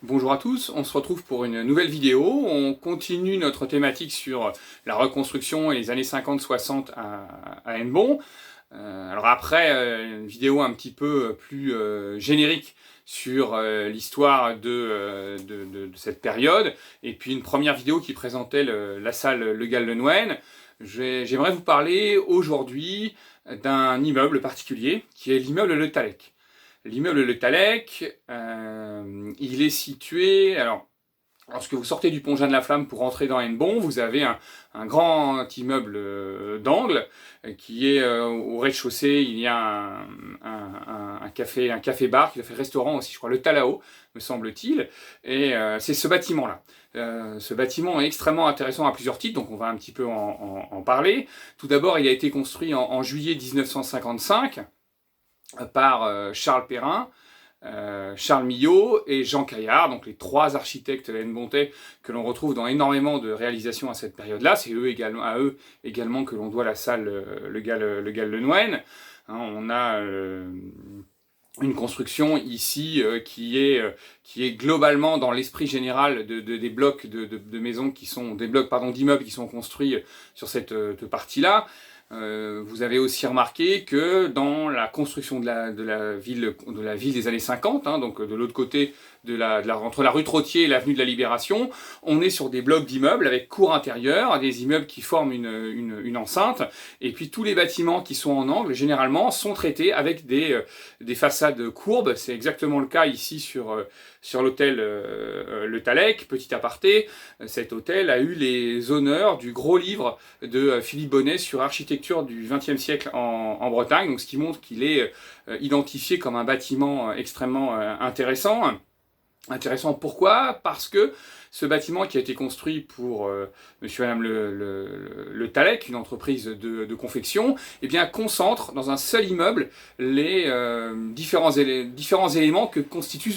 Bonjour à tous, on se retrouve pour une nouvelle vidéo. On continue notre thématique sur la reconstruction et les années 50-60 à Hennebont. Alors après, une vidéo un petit peu plus générique sur l'histoire de cette période, et puis une première vidéo qui présentait la salle Le Gall-le-Noën. J'aimerais vous parler aujourd'hui d'un immeuble particulier, qui est l'immeuble Le Tallec. L'immeuble Le Tallec, il est situé... Alors, lorsque vous sortez du pont Jeanne-la-Flamme pour rentrer dans Hennebont, vous avez un grand immeuble d'angle qui est au rez-de-chaussée. Il y a un café-bar, qui fait restaurant aussi, je crois, le Talao, me semble-t-il. Et c'est ce bâtiment-là. Ce bâtiment est extrêmement intéressant à plusieurs titres, donc on va un petit peu en parler. Tout d'abord, il a été construit en juillet 1955 par Charles Perrin, Charles Millot et Jean Caillard, donc les trois architectes hennebontais que l'on retrouve dans énormément de réalisations à cette période-là. C'est à eux également que l'on doit la salle Le Gall-le-Noën. On a une construction ici qui est globalement dans l'esprit général des blocs de maisons qui sont des blocs d'immeubles qui sont construits sur cette partie-là. Vous avez aussi remarqué que dans la construction de la ville des années 50, donc de l'autre côté entre la rue Trottier et l'avenue de la Libération, on est sur des blocs d'immeubles avec cour intérieure, des immeubles qui forment une enceinte, et puis tous les bâtiments qui sont en angle, généralement, sont traités avec des façades courbes. C'est exactement le cas ici sur l'hôtel Le Tallec. Petit aparté, cet hôtel a eu les honneurs du gros livre de Philippe Bonnet sur l'architecture du XXe siècle en Bretagne, donc ce qui montre qu'il est identifié comme un bâtiment extrêmement intéressant. Intéressant, pourquoi? Parce que ce bâtiment qui a été construit pour monsieur et madame Le Tallec, une entreprise de confection, eh bien, concentre dans un seul immeuble les différents éléments que constitue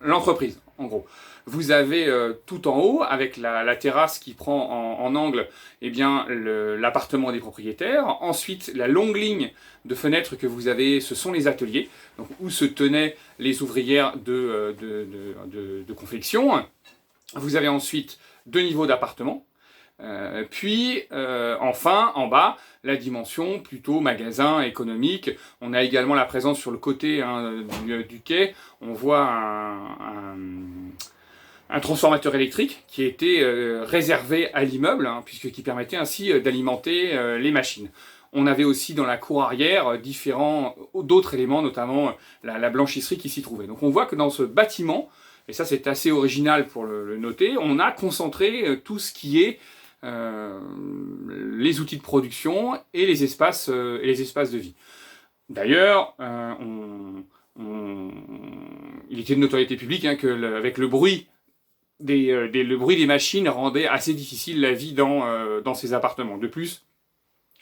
l'entreprise, en gros. Vous avez tout en haut, avec la terrasse qui prend en angle eh bien, l'appartement des propriétaires. Ensuite, la longue ligne de fenêtres que vous avez, ce sont les ateliers, donc, où se tenaient les ouvrières de confection. Vous avez ensuite deux niveaux d'appartements. Puis, enfin, en bas, la dimension plutôt magasin économique. On a également la présence sur le côté du quai. On voit un transformateur électrique qui était réservé à l'immeuble, qui permettait ainsi d'alimenter les machines. On avait aussi dans la cour arrière d'autres éléments, notamment la blanchisserie qui s'y trouvait. Donc on voit que dans ce bâtiment, et ça c'est assez original pour le noter, on a concentré tout ce qui est les outils de production et les espaces de vie. D'ailleurs, il était de notoriété publique avec le bruit des machines rendait assez difficile la vie dans ces appartements. De plus,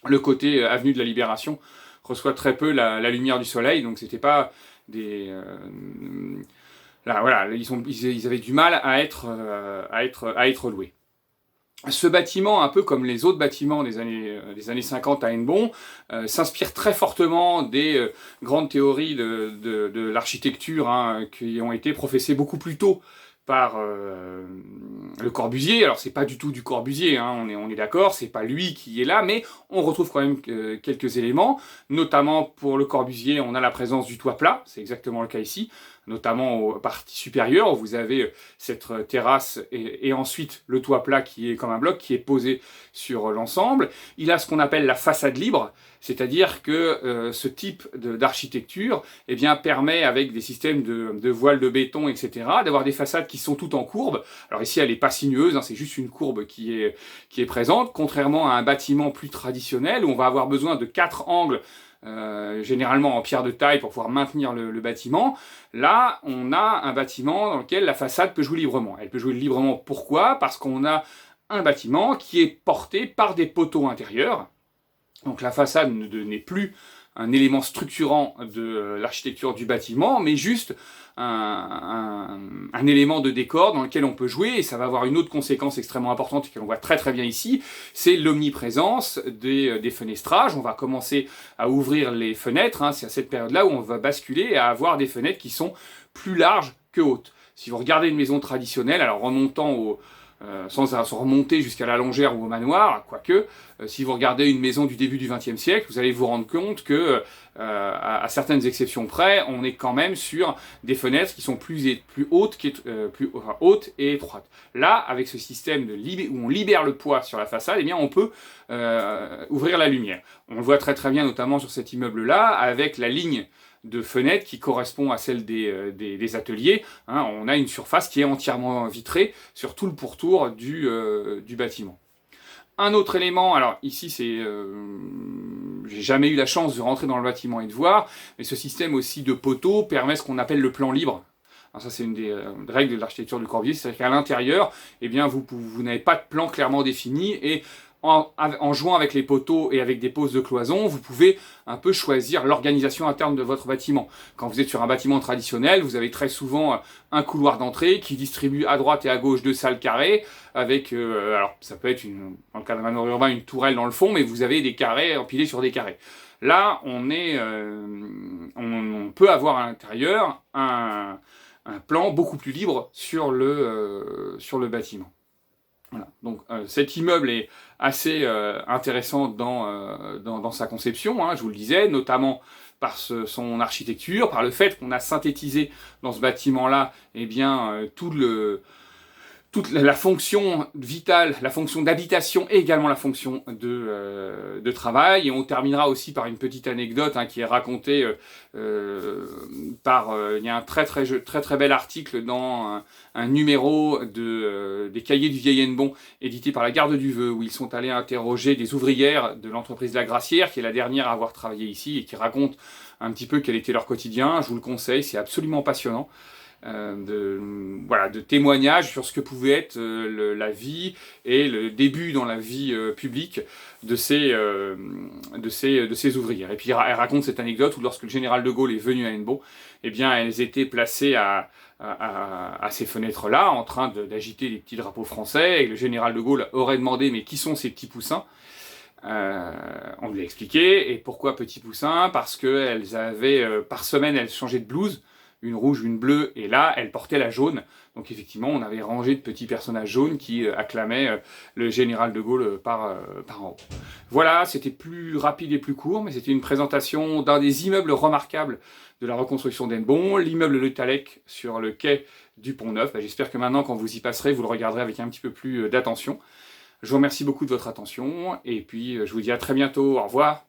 le côté avenue de la Libération reçoit très peu la lumière du soleil, donc c'était pas des... là, voilà, ils avaient du mal à être loués. Ce bâtiment, un peu comme les autres bâtiments des années 50 à Hennebont, s'inspire très fortement des grandes théories de l'architecture qui ont été professées beaucoup plus tôt par Le Corbusier. Alors c'est pas du tout du Corbusier, on est d'accord, c'est pas lui qui est là, mais on retrouve quand même quelques éléments, notamment pour Le Corbusier, on a la présence du toit plat, c'est exactement le cas ici, notamment aux parties supérieures, où vous avez cette terrasse et ensuite le toit plat qui est comme un bloc, qui est posé sur l'ensemble. Il a ce qu'on appelle la façade libre, c'est-à-dire que ce type d'architecture eh bien, permet, avec des systèmes de voiles de béton, etc., d'avoir des façades qui sont toutes en courbe. Alors ici, elle n'est pas sinueuse, c'est juste une courbe qui est présente, contrairement à un bâtiment plus traditionnel, où on va avoir besoin de 4 angles, généralement en pierre de taille pour pouvoir maintenir le bâtiment. Là, on a un bâtiment dans lequel la façade peut jouer librement. Elle peut jouer librement, pourquoi? Parce qu'on a un bâtiment qui est porté par des poteaux intérieurs. Donc la façade n'est plus un élément structurant de l'architecture du bâtiment, mais juste un élément de décor dans lequel on peut jouer, et ça va avoir une autre conséquence extrêmement importante et que l'on voit très très bien ici, c'est l'omniprésence des fenestrages. On va commencer à ouvrir les fenêtres, c'est à cette période-là où on va basculer à avoir des fenêtres qui sont plus larges que hautes. Si vous regardez une maison traditionnelle, alors remontant sans remonter jusqu'à la Longère ou au Manoir, quoique, si vous regardez une maison du début du XXe siècle, vous allez vous rendre compte que, à certaines exceptions près, on est quand même sur des fenêtres qui sont plus hautes, hautes et étroites. Là, avec ce système où on libère le poids sur la façade, eh bien, on peut ouvrir la lumière. On le voit très très bien, notamment sur cet immeuble-là, avec la ligne de fenêtres qui correspond à celle des ateliers. Hein, on a une surface qui est entièrement vitrée sur tout le pourtour du bâtiment. Un autre élément, alors ici j'ai jamais eu la chance de rentrer dans le bâtiment et de voir, mais ce système aussi de poteaux permet ce qu'on appelle le plan libre. Alors ça c'est une des règles de l'architecture du Corbusier, c'est-à-dire qu'à l'intérieur, eh bien vous n'avez pas de plan clairement défini et en jouant avec les poteaux et avec des poses de cloison, vous pouvez un peu choisir l'organisation interne de votre bâtiment. Quand vous êtes sur un bâtiment traditionnel, vous avez très souvent un couloir d'entrée qui distribue à droite et à gauche 2 salles carrées, avec, alors ça peut être, dans le cas d'un manoir urbain, une tourelle dans le fond, mais vous avez des carrés empilés sur des carrés. Là, on peut avoir à l'intérieur un plan beaucoup plus libre sur le bâtiment. Voilà. Donc cet immeuble est assez intéressant dans sa conception, hein, je vous le disais, notamment par son architecture, par le fait qu'on a synthétisé dans ce bâtiment-là eh bien, toute la fonction vitale, la fonction d'habitation et également la fonction de travail. Et on terminera aussi par une petite anecdote hein, qui est racontée il y a un très bel article dans un numéro des Cahiers du Vieil Hennebont édité par la Garde du Vœu, où ils sont allés interroger des ouvrières de l'entreprise La Grassière, qui est la dernière à avoir travaillé ici et qui raconte un petit peu quel était leur quotidien. Je vous le conseille, c'est absolument passionnant. De témoignages sur ce que pouvait être la vie et le début dans la vie publique de ces ouvrières. Et puis elle raconte cette anecdote où lorsque le général de Gaulle est venu à Hennebont, eh bien elles étaient placées à ces fenêtres-là, en train d'agiter les petits drapeaux français, et le général de Gaulle aurait demandé « mais qui sont ces petits poussins ?» On lui a expliqué, et pourquoi petits poussins? Parce qu'elles avaient, par semaine, elles changeaient de blouse, une rouge, une bleue, et là, elle portait la jaune. Donc effectivement, on avait rangé de petits personnages jaunes qui acclamaient le général de Gaulle par en haut. Voilà, c'était plus rapide et plus court, mais c'était une présentation d'un des immeubles remarquables de la reconstruction d'Hennebont, l'immeuble Le Tallec sur le quai du Pont-Neuf. J'espère que maintenant, quand vous y passerez, vous le regarderez avec un petit peu plus d'attention. Je vous remercie beaucoup de votre attention, et puis je vous dis à très bientôt. Au revoir.